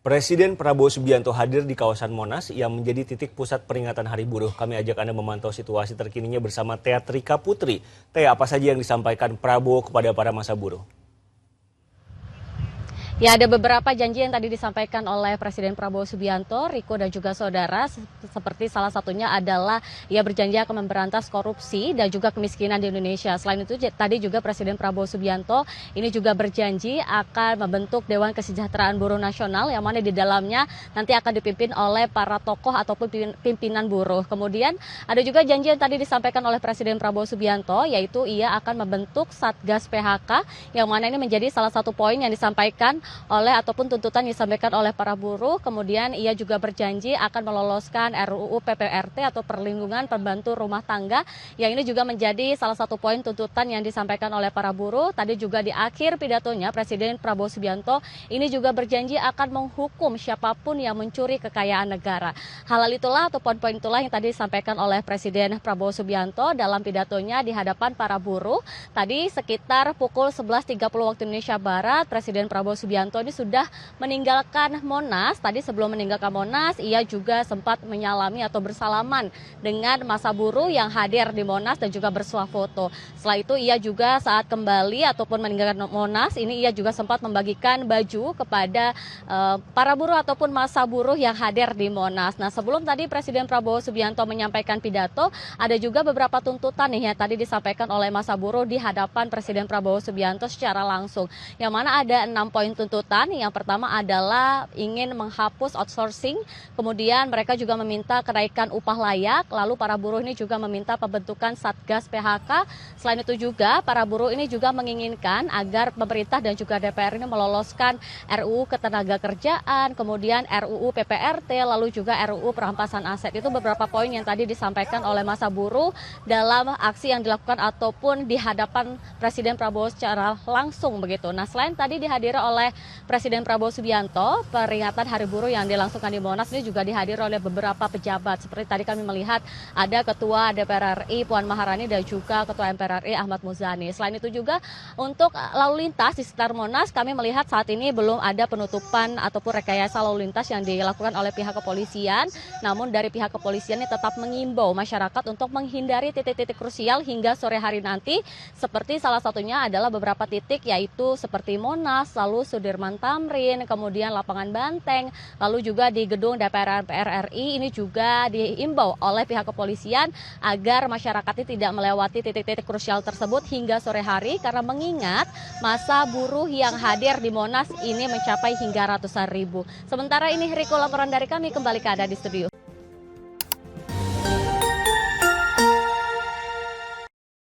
Presiden Prabowo Subianto hadir di kawasan Monas yang menjadi titik pusat peringatan Hari Buruh. Kami ajak Anda memantau situasi terkininya bersama Teatrika Putri. Tea, apa saja yang disampaikan Prabowo kepada para massa buruh? Ya, ada beberapa janji yang tadi disampaikan oleh Presiden Prabowo Subianto, Riko dan juga saudara, seperti salah satunya adalah ia berjanji akan memberantas korupsi dan juga kemiskinan di Indonesia. Selain itu tadi juga Presiden Prabowo Subianto ini juga berjanji akan membentuk Dewan Kesejahteraan Buruh Nasional yang mana di dalamnya nanti akan dipimpin oleh para tokoh ataupun pimpinan buruh. Kemudian ada juga janji yang tadi disampaikan oleh Presiden Prabowo Subianto, yaitu ia akan membentuk Satgas PHK yang mana ini menjadi salah satu poin yang disampaikan ataupun tuntutan yang disampaikan oleh para buruh. Kemudian ia juga berjanji akan meloloskan RUU PPRT atau Perlindungan Pembantu Rumah Tangga, yang ini juga menjadi salah satu poin tuntutan yang disampaikan oleh para buruh. Tadi juga di akhir pidatonya Presiden Prabowo Subianto ini juga berjanji akan menghukum siapapun yang mencuri kekayaan negara. Hal itulah atau poin-poin itulah yang tadi disampaikan oleh Presiden Prabowo Subianto dalam pidatonya di hadapan para buruh. Tadi sekitar pukul 11.30 waktu Indonesia Barat, Presiden Prabowo Subianto ini sudah meninggalkan Monas. Tadi sebelum meninggalkan Monas, ia juga sempat menyalami atau bersalaman dengan massa buruh yang hadir di Monas dan juga bersuah foto. Setelah itu ia juga saat kembali ataupun meninggalkan Monas, ini ia juga sempat membagikan baju kepada para buruh ataupun massa buruh yang hadir di Monas. Nah, sebelum tadi Presiden Prabowo Subianto menyampaikan pidato, ada juga beberapa tuntutan nih yang tadi disampaikan oleh massa buruh di hadapan Presiden Prabowo Subianto secara langsung. Yang mana ada 6 poin tuntutan. Yang pertama adalah ingin menghapus outsourcing, kemudian mereka juga meminta kenaikan upah layak, lalu para buruh ini juga meminta pembentukan Satgas PHK. Selain itu juga para buruh ini juga menginginkan agar pemerintah dan juga DPR ini meloloskan RUU Ketenagakerjaan, kemudian RUU PPRT, lalu juga RUU Perampasan Aset. Itu beberapa poin yang tadi disampaikan oleh massa buruh dalam aksi yang dilakukan ataupun di hadapan Presiden Prabowo secara langsung begitu. Nah, selain tadi dihadiri oleh Presiden Prabowo Subianto, peringatan Hari Buruh yang dilangsungkan di Monas ini juga dihadiri oleh beberapa pejabat. Seperti tadi kami melihat ada Ketua DPR RI Puan Maharani dan juga Ketua MPR RI Ahmad Muzani. Selain itu juga untuk lalu lintas di sekitar Monas, kami melihat saat ini belum ada penutupan ataupun rekayasa lalu lintas yang dilakukan oleh pihak kepolisian. Namun dari pihak kepolisian ini tetap mengimbau masyarakat untuk menghindari titik-titik krusial hingga sore hari nanti. Seperti salah satunya adalah beberapa titik yaitu seperti Monas, lalu Sudirman Tamrin, kemudian Lapangan Banteng, lalu juga di gedung DPR MPR RI. Ini juga diimbau oleh pihak kepolisian agar masyarakat ini tidak melewati titik-titik krusial tersebut hingga sore hari, karena mengingat massa buruh yang hadir di Monas ini mencapai hingga ratusan ribu. Sementara ini Riko, laporan dari kami, kembali ke Anda di studio.